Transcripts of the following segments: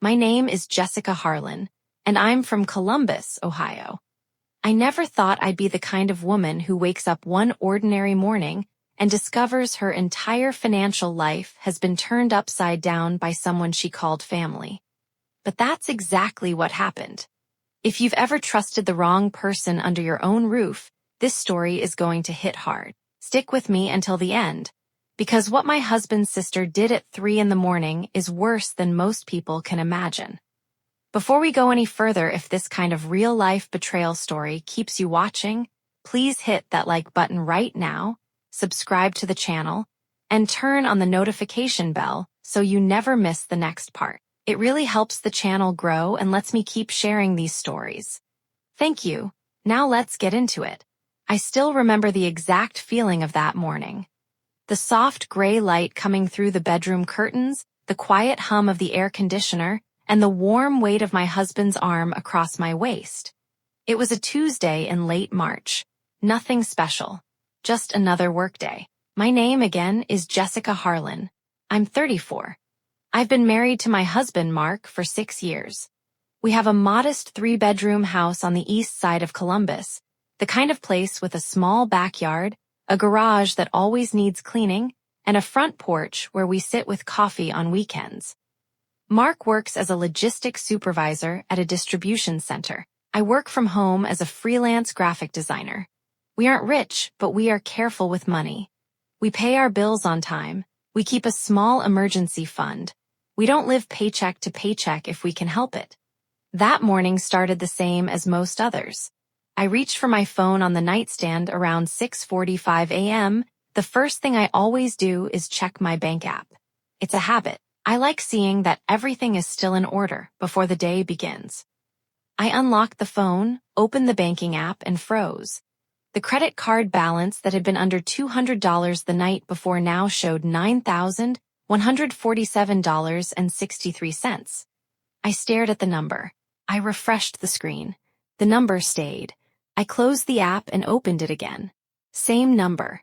My name is Jessica Harlan, and I'm from Columbus, Ohio. I never thought I'd be the kind of woman who wakes up one ordinary morning and discovers her entire financial life has been turned upside down by someone she called family. But that's exactly what happened. If you've ever trusted the wrong person under your own roof, this story is going to hit hard. Stick with me until the end, because what my husband's sister did at 3 a.m. is worse than most people can imagine. Before we go any further, if this kind of real-life betrayal story keeps you watching, please hit that like button right now, subscribe to the channel, and turn on the notification bell so you never miss the next part. It really helps the channel grow and lets me keep sharing these stories. Thank you. Now let's get into it. I still remember the exact feeling of that morning. The soft gray light coming through the bedroom curtains, the quiet hum of the air conditioner, and the warm weight of my husband's arm across my waist. It was a Tuesday in late March. Nothing special. Just another workday. My name again is Jessica Harlan. I'm 34. I've been married to my husband, Mark, for 6 years. We have a modest 3-bedroom house on the east side of Columbus, the kind of place with a small backyard, a garage that always needs cleaning, and a front porch where we sit with coffee on weekends. Mark works as a logistics supervisor at a distribution center. I work from home as a freelance graphic designer. We aren't rich, but we are careful with money. We pay our bills on time. We keep a small emergency fund. We don't live paycheck to paycheck if we can help it. That morning started the same as most others. I reached for my phone on the nightstand around 6:45 a.m. The first thing I always do is check my bank app. It's a habit. I like seeing that everything is still in order before the day begins. I unlocked the phone, opened the banking app, and froze. The credit card balance that had been under $200 the night before now showed $9,147.63. I stared at the number. I refreshed the screen. The number stayed. I closed the app and opened it again. Same number.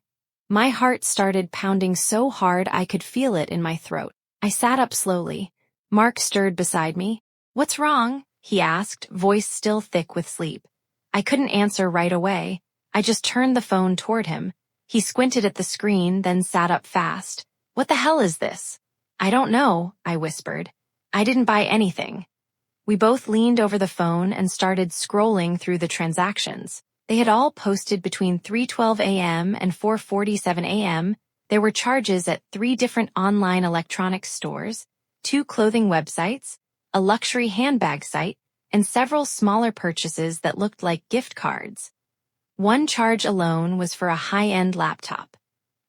My heart started pounding so hard I could feel it in my throat. I sat up slowly. Mark stirred beside me. "What's wrong?" he asked, voice still thick with sleep. I couldn't answer right away. I just turned the phone toward him. He squinted at the screen, then sat up fast. "What the hell is this?" "I don't know," I whispered. "I didn't buy anything." We both leaned over the phone and started scrolling through the transactions. They had all posted between 3:12 a.m. and 4:47 a.m. There were charges at 3 different online electronics stores, 2 clothing websites, a luxury handbag site, and several smaller purchases that looked like gift cards. One charge alone was for a high-end laptop.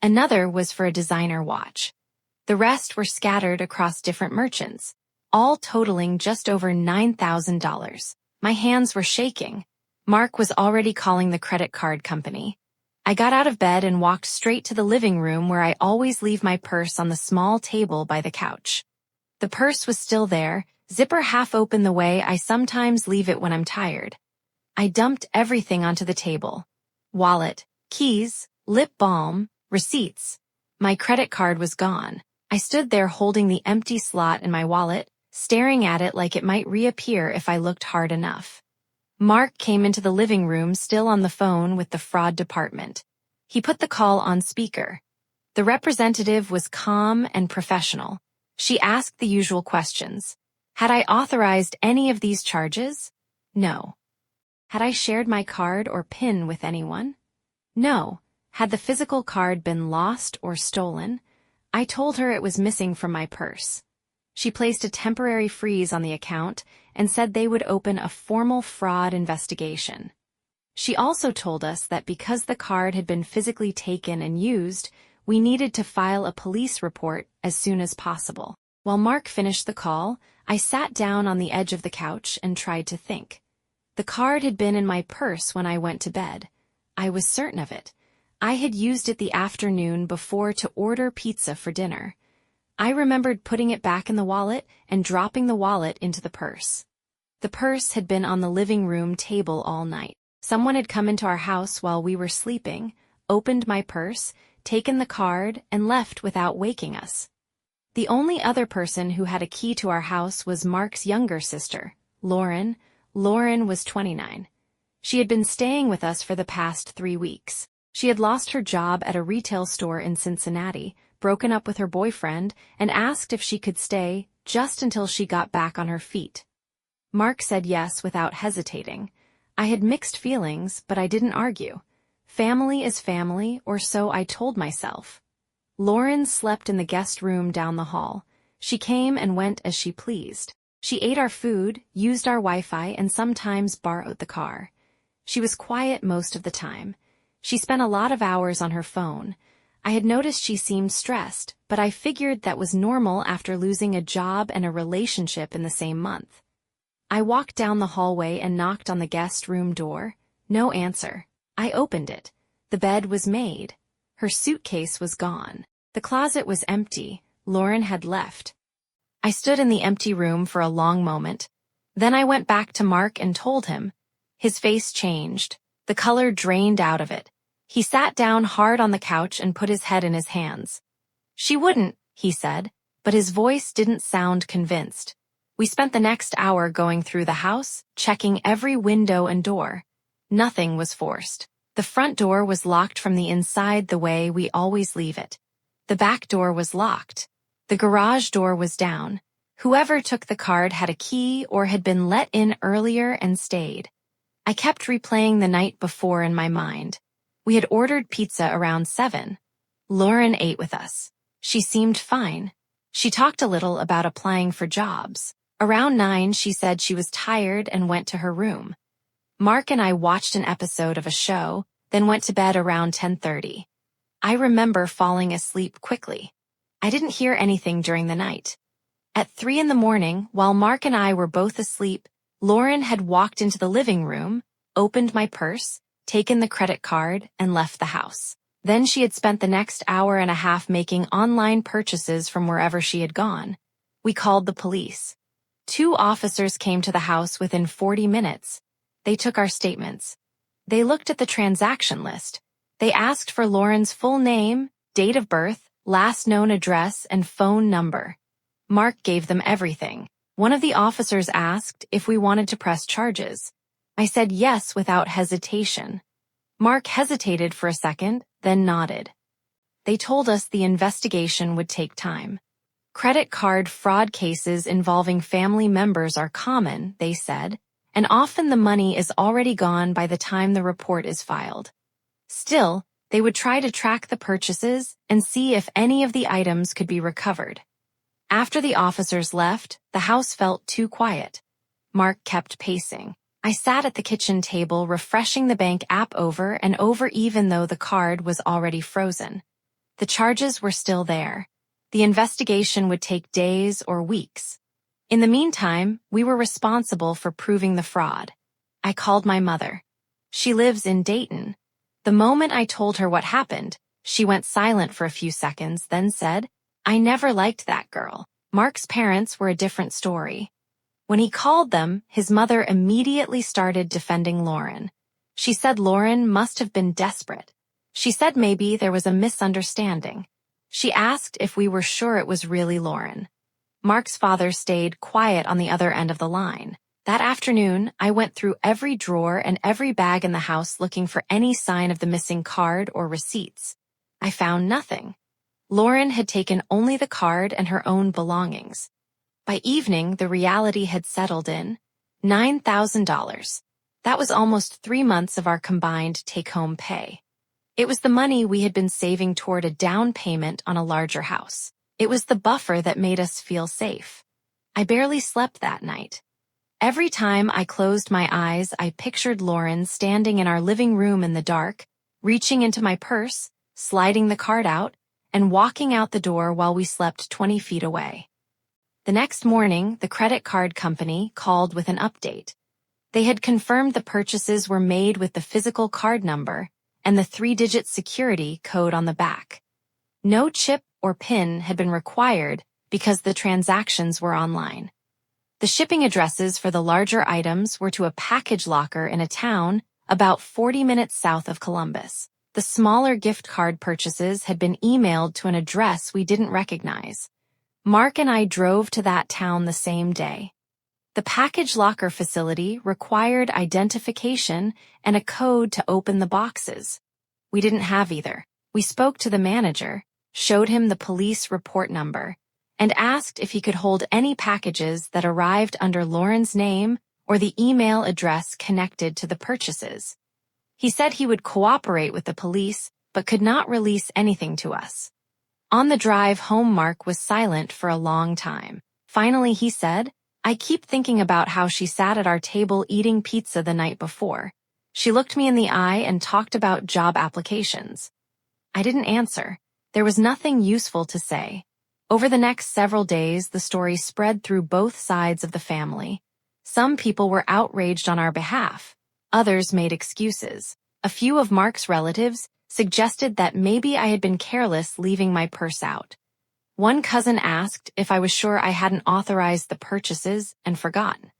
Another was for a designer watch. The rest were scattered across different merchants, all totaling just over $9,000. My hands were shaking. Mark was already calling the credit card company. I got out of bed and walked straight to the living room where I always leave my purse on the small table by the couch. The purse was still there, zipper half open the way I sometimes leave it when I'm tired. I dumped everything onto the table. Wallet, keys, lip balm, receipts. My credit card was gone. I stood there holding the empty slot in my wallet, staring at it like it might reappear if I looked hard enough. Mark came into the living room still on the phone with the fraud department. He put the call on speaker. The representative was calm and professional. She asked the usual questions. Had I authorized any of these charges? No. Had I shared my card or PIN with anyone? No. Had the physical card been lost or stolen? I told her it was missing from my purse. She placed a temporary freeze on the account and said they would open a formal fraud investigation. She also told us that because the card had been physically taken and used, we needed to file a police report as soon as possible. While Mark finished the call, I sat down on the edge of the couch and tried to think. The card had been in my purse when I went to bed. I was certain of it. I had used it the afternoon before to order pizza for dinner. I remembered putting it back in the wallet and dropping the wallet into the purse. The purse had been on the living room table all night. Someone had come into our house while we were sleeping, opened my purse, taken the card, and left without waking us. The only other person who had a key to our house was Mark's younger sister, Lauren. Lauren was 29. She had been staying with us for the past 3 weeks. She had lost her job at a retail store in Cincinnati, broken up with her boyfriend, and asked if she could stay just until she got back on her feet. Mark said yes without hesitating. I had mixed feelings, but I didn't argue. Family is family, or so I told myself. Lauren slept in the guest room down the hall. She came and went as she pleased. She ate our food, used our Wi-Fi, and sometimes borrowed the car. She was quiet most of the time. She spent a lot of hours on her phone. I had noticed she seemed stressed, but I figured that was normal after losing a job and a relationship in the same month. I walked down the hallway and knocked on the guest room door. No answer. I opened it. The bed was made. Her suitcase was gone. The closet was empty. Lauren had left. I stood in the empty room for a long moment. Then I went back to Mark and told him. His face changed. The color drained out of it. He sat down hard on the couch and put his head in his hands. She wouldn't, he said, but his voice didn't sound convinced. We spent the next hour going through the house, checking every window and door. Nothing was forced. The front door was locked from the inside the way we always leave it. The back door was locked. The garage door was down. Whoever took the card had a key or had been let in earlier and stayed. I kept replaying the night before in my mind. We had ordered pizza around 7. Lauren ate with us. She seemed fine. She talked a little about applying for jobs. Around 9, she said she was tired and went to her room. Mark and I watched an episode of a show, then went to bed around 10:30. I remember falling asleep quickly. I didn't hear anything during the night. At 3 in the morning, while Mark and I were both asleep, Lauren had walked into the living room, opened my purse, taken the credit card, and left the house. Then she had spent the next hour and a half making online purchases from wherever she had gone. We called the police. 2 officers came to the house within 40 minutes. They took our statements. They looked at the transaction list. They asked for Lauren's full name, date of birth, last known address, and phone number. Mark gave them everything. One of the officers asked if we wanted to press charges. I said yes without hesitation. Mark hesitated for a second, then nodded. They told us the investigation would take time. Credit card fraud cases involving family members are common, they said, and often the money is already gone by the time the report is filed. Still, they would try to track the purchases and see if any of the items could be recovered. After the officers left, the house felt too quiet. Mark kept pacing. I sat at the kitchen table refreshing the bank app over and over even though the card was already frozen. The charges were still there. The investigation would take days or weeks. In the meantime, we were responsible for proving the fraud. I called my mother. She lives in Dayton. The moment I told her what happened, she went silent for a few seconds, then said, "I never liked that girl." Mark's parents were a different story. When he called them, his mother immediately started defending Lauren. She said Lauren must have been desperate. She said maybe there was a misunderstanding. She asked if we were sure it was really Lauren. Mark's father stayed quiet on the other end of the line. That afternoon, I went through every drawer and every bag in the house looking for any sign of the missing card or receipts. I found nothing. Lauren had taken only the card and her own belongings. By evening, the reality had settled in. $9,000. That was almost 3 months of our combined take-home pay. It was the money we had been saving toward a down payment on a larger house. It was the buffer that made us feel safe. I barely slept that night. Every time I closed my eyes, I pictured Lauren standing in our living room in the dark, reaching into my purse, sliding the card out, and walking out the door while we slept 20 feet away. The next morning, the credit card company called with an update. They had confirmed the purchases were made with the physical card number and the 3-digit security code on the back. No chip or PIN had been required because the transactions were online. The shipping addresses for the larger items were to a package locker in a town about 40 minutes south of Columbus. The smaller gift card purchases had been emailed to an address we didn't recognize. Mark and I drove to that town the same day. The package locker facility required identification and a code to open the boxes. We didn't have either. We spoke to the manager, showed him the police report number, and asked if he could hold any packages that arrived under Lauren's name or the email address connected to the purchases. He said he would cooperate with the police, but could not release anything to us. On the drive home, Mark was silent for a long time. Finally, he said, "I keep thinking about how she sat at our table eating pizza the night before. She looked me in the eye and talked about job applications." I didn't answer. There was nothing useful to say. Over the next several days, the story spread through both sides of the family. Some people were outraged on our behalf. Others made excuses. A few of Mark's relatives suggested that maybe I had been careless leaving my purse out. One cousin asked if I was sure I hadn't authorized the purchases and forgotten.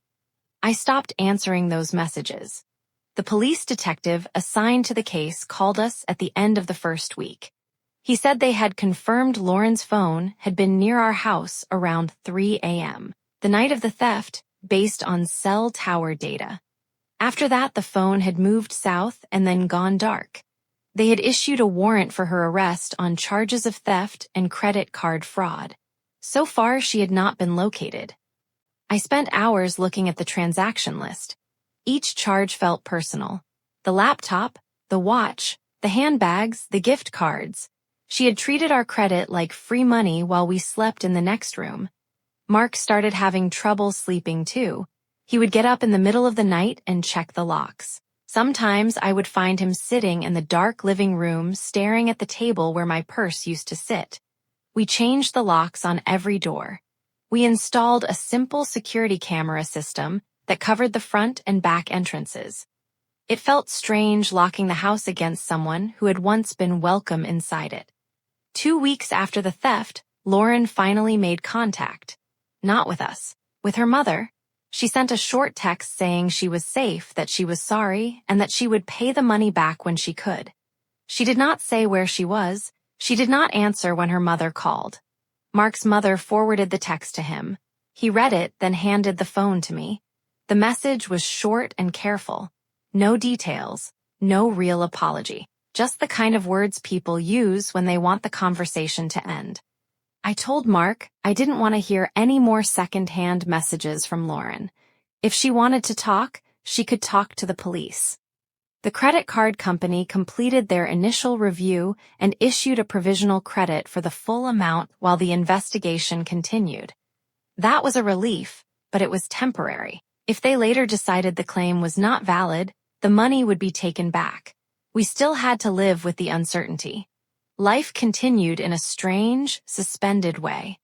I stopped answering those messages. The police detective assigned to the case called us at the end of the first week. He said they had confirmed Lauren's phone had been near our house around 3 a.m., the night of the theft, based on cell tower data. After that, the phone had moved south and then gone dark. They had issued a warrant for her arrest on charges of theft and credit card fraud. So far, she had not been located. I spent hours looking at the transaction list. Each charge felt personal. The laptop, the watch, the handbags, the gift cards. She had treated our credit like free money while we slept in the next room. Mark started having trouble sleeping too. He would get up in the middle of the night and check the locks. Sometimes I would find him sitting in the dark living room staring at the table where my purse used to sit. We changed the locks on every door. We installed a simple security camera system that covered the front and back entrances. It felt strange locking the house against someone who had once been welcome inside it. 2 weeks after the theft, Lauren finally made contact. Not with us, with her mother. She sent a short text saying she was safe, that she was sorry, and that she would pay the money back when she could. She did not say where she was. She did not answer when her mother called. Mark's mother forwarded the text to him. He read it, then handed the phone to me. The message was short and careful. No details, no real apology. Just the kind of words people use when they want the conversation to end. I told Mark I didn't want to hear any more second-hand messages from Lauren. If she wanted to talk, she could talk to the police. The credit card company completed their initial review and issued a provisional credit for the full amount while the investigation continued. That was a relief, but it was temporary. If they later decided the claim was not valid, the money would be taken back. We still had to live with the uncertainty. Life continued in a strange, suspended way.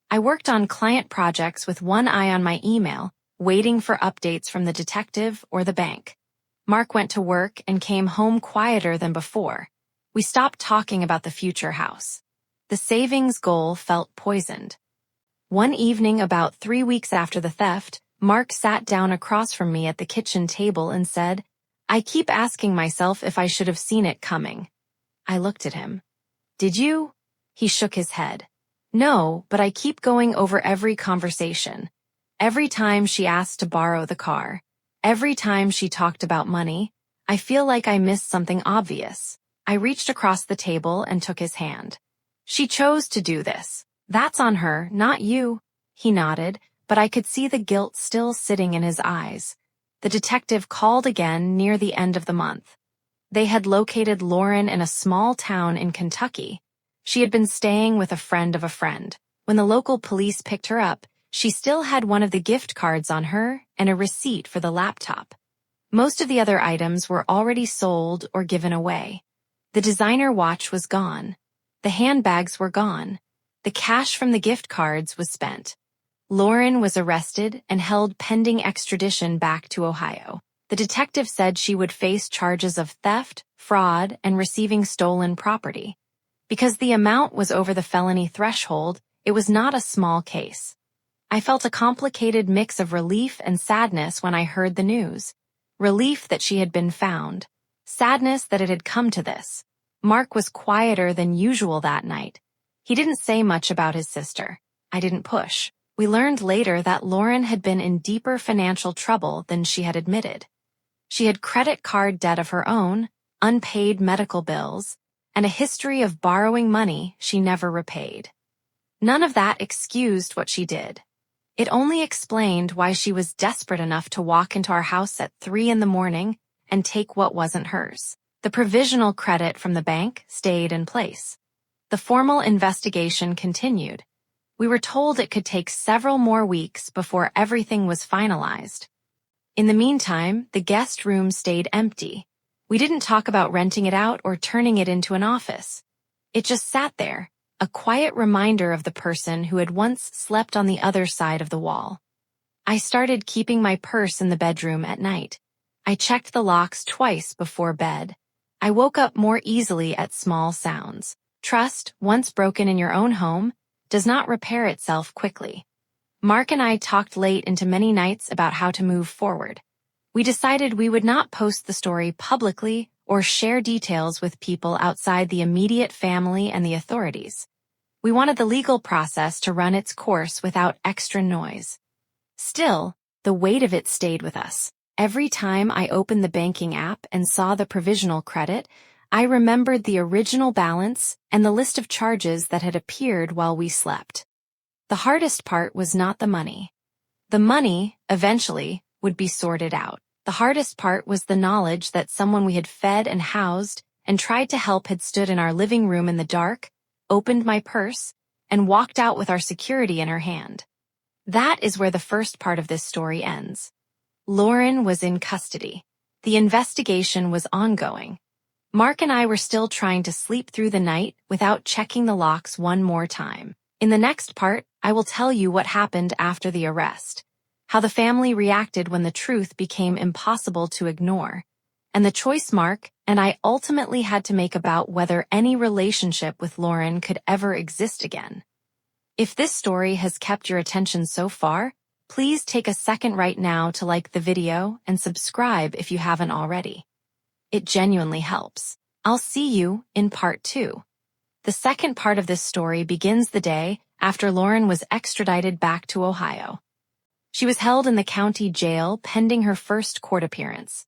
I worked on client projects with one eye on my email, waiting for updates from the detective or the bank. Mark went to work and came home quieter than before. We stopped talking about the future house. The savings goal felt poisoned. One evening, about 3 weeks after the theft, Mark sat down across from me at the kitchen table and said, "I keep asking myself if I should have seen it coming." I looked at him. "Did you?" He shook his head. "No, but I keep going over every conversation. Every time she asked to borrow the car. Every time she talked about money. I feel like I missed something obvious." I reached across the table and took his hand. "She chose to do this. That's on her, not you." He nodded, but I could see the guilt still sitting in his eyes. The detective called again near the end of the month. They had located Lauren in a small town in Kentucky. She had been staying with a friend of a friend. When the local police picked her up, she still had one of the gift cards on her and a receipt for the laptop. Most of the other items were already sold or given away. The designer watch was gone. The handbags were gone. The cash from the gift cards was spent. Lauren was arrested and held pending extradition back to Ohio. The detective said she would face charges of theft, fraud, and receiving stolen property. Because the amount was over the felony threshold, it was not a small case. I felt a complicated mix of relief and sadness when I heard the news. Relief that she had been found. Sadness that it had come to this. Mark was quieter than usual that night. He didn't say much about his sister. I didn't push. We learned later that Lauren had been in deeper financial trouble than she had admitted. She had credit card debt of her own, unpaid medical bills, and a history of borrowing money she never repaid. None of that excused what she did. It only explained why she was desperate enough to walk into our house at 3 a.m. and take what wasn't hers. The provisional credit from the bank stayed in place. The formal investigation continued. We were told it could take several more weeks before everything was finalized. In the meantime, the guest room stayed empty. We didn't talk about renting it out or turning it into an office. It just sat there, a quiet reminder of the person who had once slept on the other side of the wall. I started keeping my purse in the bedroom at night. I checked the locks twice before bed. I woke up more easily at small sounds. Trust, once broken in your own home, does not repair itself quickly. Mark and I talked late into many nights about how to move forward. We decided we would not post the story publicly or share details with people outside the immediate family and the authorities. We wanted the legal process to run its course without extra noise. Still, the weight of it stayed with us. Every time I opened the banking app and saw the provisional credit, I remembered the original balance and the list of charges that had appeared while we slept. The hardest part was not the money. The money, eventually, would be sorted out. The hardest part was the knowledge that someone we had fed and housed and tried to help had stood in our living room in the dark, opened my purse, and walked out with our security in her hand. That is where the first part of this story ends. Lauren was in custody. The investigation was ongoing. Mark and I were still trying to sleep through the night without checking the locks one more time. In the next part, I will tell you what happened after the arrest, how the family reacted when the truth became impossible to ignore, and the choice Mark and I ultimately had to make about whether any relationship with Lauren could ever exist again. If this story has kept your attention so far, please take a second right now to like the video and subscribe if you haven't already. It genuinely helps. I'll see you in part 2. The second part of this story begins the day after Lauren was extradited back to Ohio. She was held in the county jail pending her first court appearance.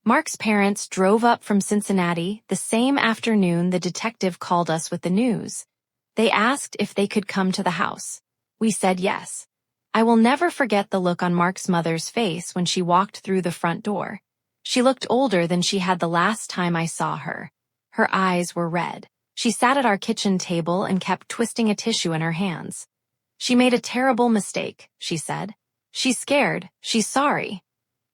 Mark's parents drove up from Cincinnati the same afternoon the detective called us with the news. They asked if they could come to the house. We said yes. I will never forget the look on Mark's mother's face when she walked through the front door. She looked older than she had the last time I saw her. Her eyes were red. She sat at our kitchen table and kept twisting a tissue in her hands. She made a terrible mistake, she said. She's scared. She's sorry.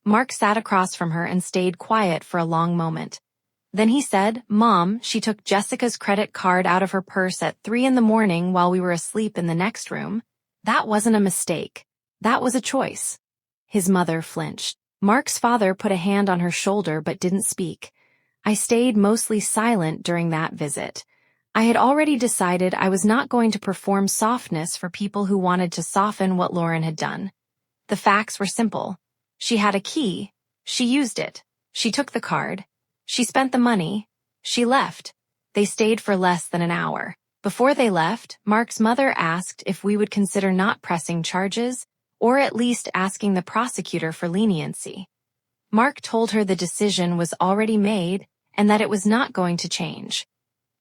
Mark sat across from her and stayed quiet for a long moment. Then he said, Mom, she took Jessica's credit card out of her purse at 3 a.m. while we were asleep in the next room. That wasn't a mistake. That was a choice. His mother flinched. Mark's father put a hand on her shoulder but didn't speak. I stayed mostly silent during that visit. I had already decided I was not going to perform softness for people who wanted to soften what Lauren had done. The facts were simple. She had a key. She used it. She took the card. She spent the money. She left. They stayed for less than an hour. Before they left, Mark's mother asked if we would consider not pressing charges, or at least asking the prosecutor for leniency. Mark told her the decision was already made and that it was not going to change.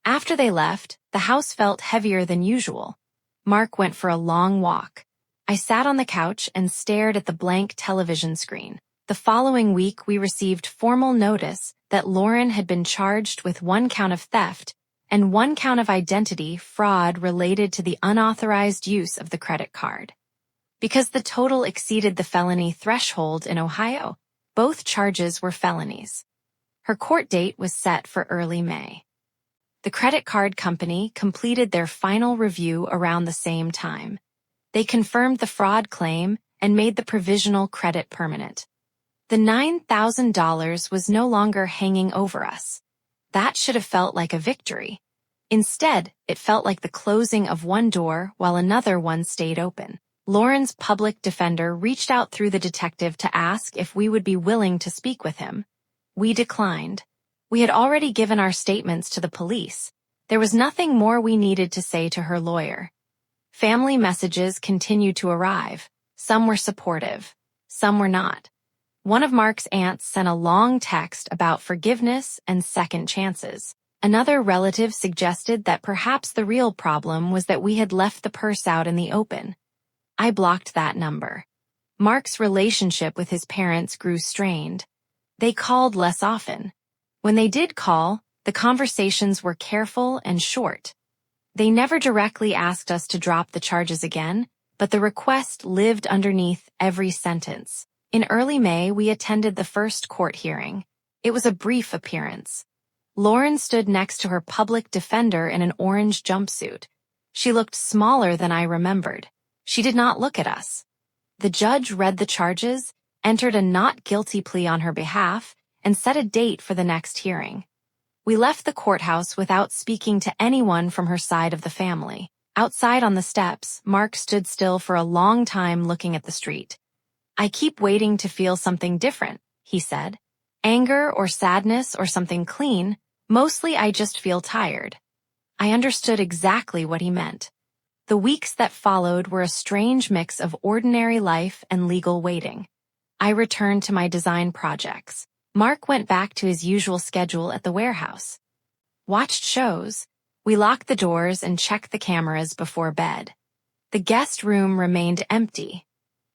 After they left, the house felt heavier than usual. Mark went for a long walk. I sat on the couch and stared at the blank television screen. The following week, we received formal notice that Lauren had been charged with 1 count of theft and 1 count of identity fraud related to the unauthorized use of the credit card. Because the total exceeded the felony threshold in Ohio, both charges were felonies. Her court date was set for early May. The credit card company completed their final review around the same time. They confirmed the fraud claim and made the provisional credit permanent. The $9,000 was no longer hanging over us. That should have felt like a victory. Instead, it felt like the closing of one door while another one stayed open. Lauren's public defender reached out through the detective to ask if we would be willing to speak with him. We declined. We had already given our statements to the police. There was nothing more we needed to say to her lawyer. Family messages continued to arrive. Some were supportive. Some were not. One of Mark's aunts sent a long text about forgiveness and second chances. Another relative suggested that perhaps the real problem was that we had left the purse out in the open. I blocked that number. Mark's relationship with his parents grew strained. They called less often. When they did call, the conversations were careful and short. They never directly asked us to drop the charges again, but the request lived underneath every sentence. In early May, we attended the first court hearing. It was a brief appearance. Lauren stood next to her public defender in an orange jumpsuit. She looked smaller than I remembered. She did not look at us. The judge read the charges, entered a not guilty plea on her behalf, and set a date for the next hearing. We left the courthouse without speaking to anyone from her side of the family. Outside on the steps, Mark stood still for a long time looking at the street. "I keep waiting to feel something different," he said. "Anger or sadness or something clean. Mostly I just feel tired." I understood exactly what he meant. The weeks that followed were a strange mix of ordinary life and legal waiting. I returned to my design projects. Mark went back to his usual schedule at the warehouse. Watched shows. We locked the doors and checked the cameras before bed. The guest room remained empty.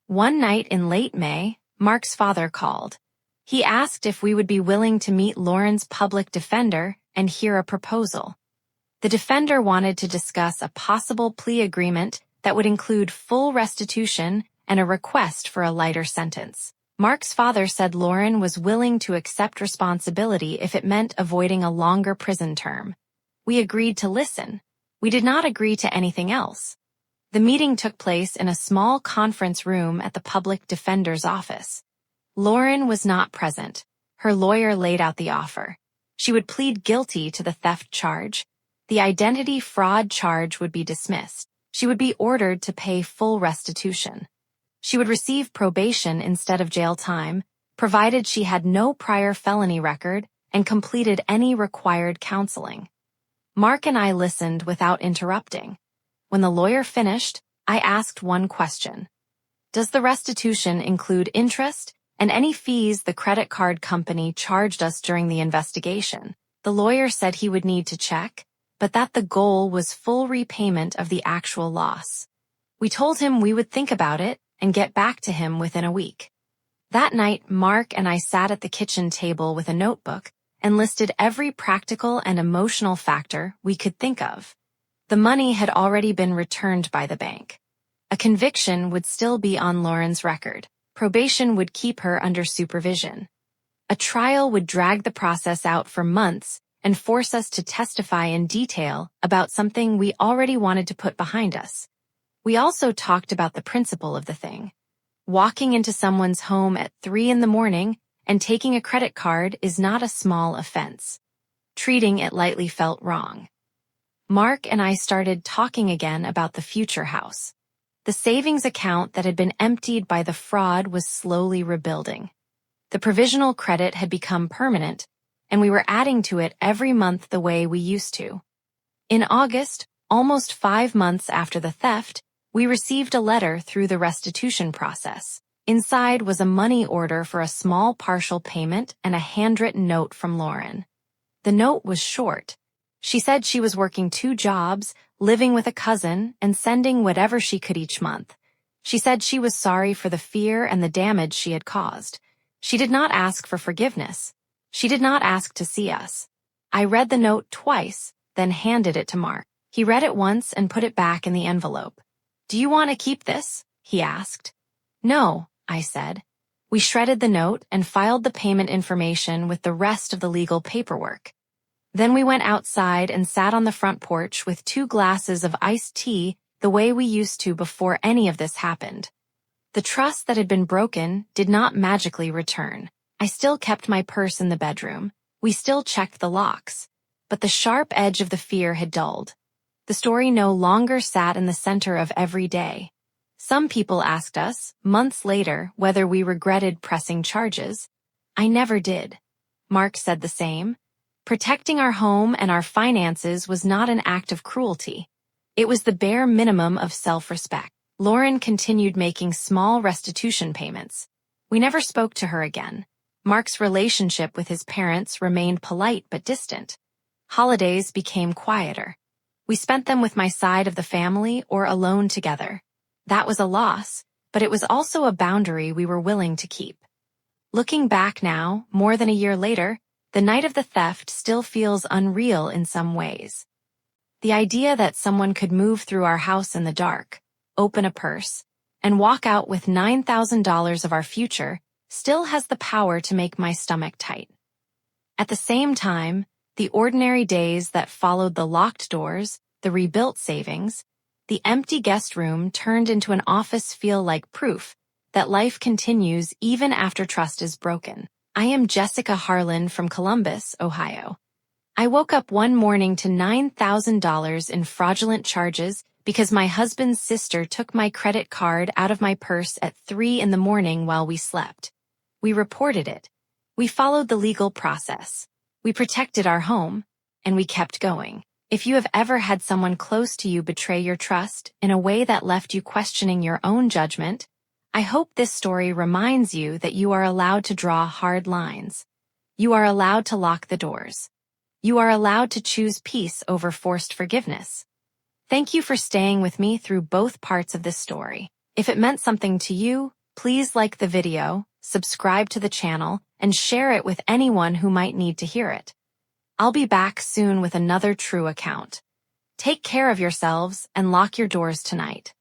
One night in late May, Mark's father called. He asked if we would be willing to meet Lauren's public defender and hear a proposal. The defender wanted to discuss a possible plea agreement that would include full restitution and a request for a lighter sentence. Mark's father said Lauren was willing to accept responsibility if it meant avoiding a longer prison term. We agreed to listen. We did not agree to anything else. The meeting took place in a small conference room at the public defender's office. Lauren was not present. Her lawyer laid out the offer. She would plead guilty to the theft charge. The identity fraud charge would be dismissed. She would be ordered to pay full restitution. She would receive probation instead of jail time, provided she had no prior felony record and completed any required counseling. Mark and I listened without interrupting. When the lawyer finished, I asked one question. Does the restitution include interest and any fees the credit card company charged us during the investigation? The lawyer said he would need to check, but that the goal was full repayment of the actual loss. We told him we would think about it and get back to him within a week. That night, Mark and I sat at the kitchen table with a notebook and listed every practical and emotional factor we could think of. The money had already been returned by the bank. A conviction would still be on Lauren's record. Probation would keep her under supervision. A trial would drag the process out for months and force us to testify in detail about something we already wanted to put behind us. We also talked about the principle of the thing. Walking into someone's home at 3 a.m. and taking a credit card is not a small offense. Treating it lightly felt wrong. Mark and I started talking again about the future house. The savings account that had been emptied by the fraud was slowly rebuilding. The provisional credit had become permanent, and we were adding to it every month the way we used to. In August, almost 5 months after the theft, we received a letter through the restitution process. Inside was a money order for a small partial payment and a handwritten note from Lauren. The note was short. She said she was working 2 jobs, living with a cousin, and sending whatever she could each month. She said she was sorry for the fear and the damage she had caused. She did not ask for forgiveness. She did not ask to see us. I read the note twice, then handed it to Mark. He read it once and put it back in the envelope. "Do you want to keep this?" he asked. "No," I said. We shredded the note and filed the payment information with the rest of the legal paperwork. Then we went outside and sat on the front porch with 2 glasses of iced tea the way we used to before any of this happened. The trust that had been broken did not magically return. I still kept my purse in the bedroom. We still checked the locks. But the sharp edge of the fear had dulled. The story no longer sat in the center of every day. Some people asked us, months later, whether we regretted pressing charges. I never did. Mark said the same. Protecting our home and our finances was not an act of cruelty. It was the bare minimum of self-respect. Lauren continued making small restitution payments. We never spoke to her again. Mark's relationship with his parents remained polite but distant. Holidays became quieter. We spent them with my side of the family or alone together. That was a loss, but it was also a boundary we were willing to keep. Looking back now, more than a year later, the night of the theft still feels unreal in some ways. The idea that someone could move through our house in the dark, open a purse, and walk out with $9,000 of our future still has the power to make my stomach tight. At the same time, the ordinary days that followed the locked doors, the rebuilt savings, the empty guest room turned into an office feel like proof that life continues even after trust is broken. I am Jessica Harlan from Columbus, Ohio. I woke up one morning to $9,000 in fraudulent charges because my husband's sister took my credit card out of my purse at 3 in the morning while we slept. We reported it. We followed the legal process. We protected our home, and we kept going. If you have ever had someone close to you betray your trust in a way that left you questioning your own judgment, I hope this story reminds you that you are allowed to draw hard lines. You are allowed to lock the doors. You are allowed to choose peace over forced forgiveness. Thank you for staying with me through both parts of this story. If it meant something to you, please like the video, subscribe to the channel, and share it with anyone who might need to hear it. I'll be back soon with another true account. Take care of yourselves and lock your doors tonight.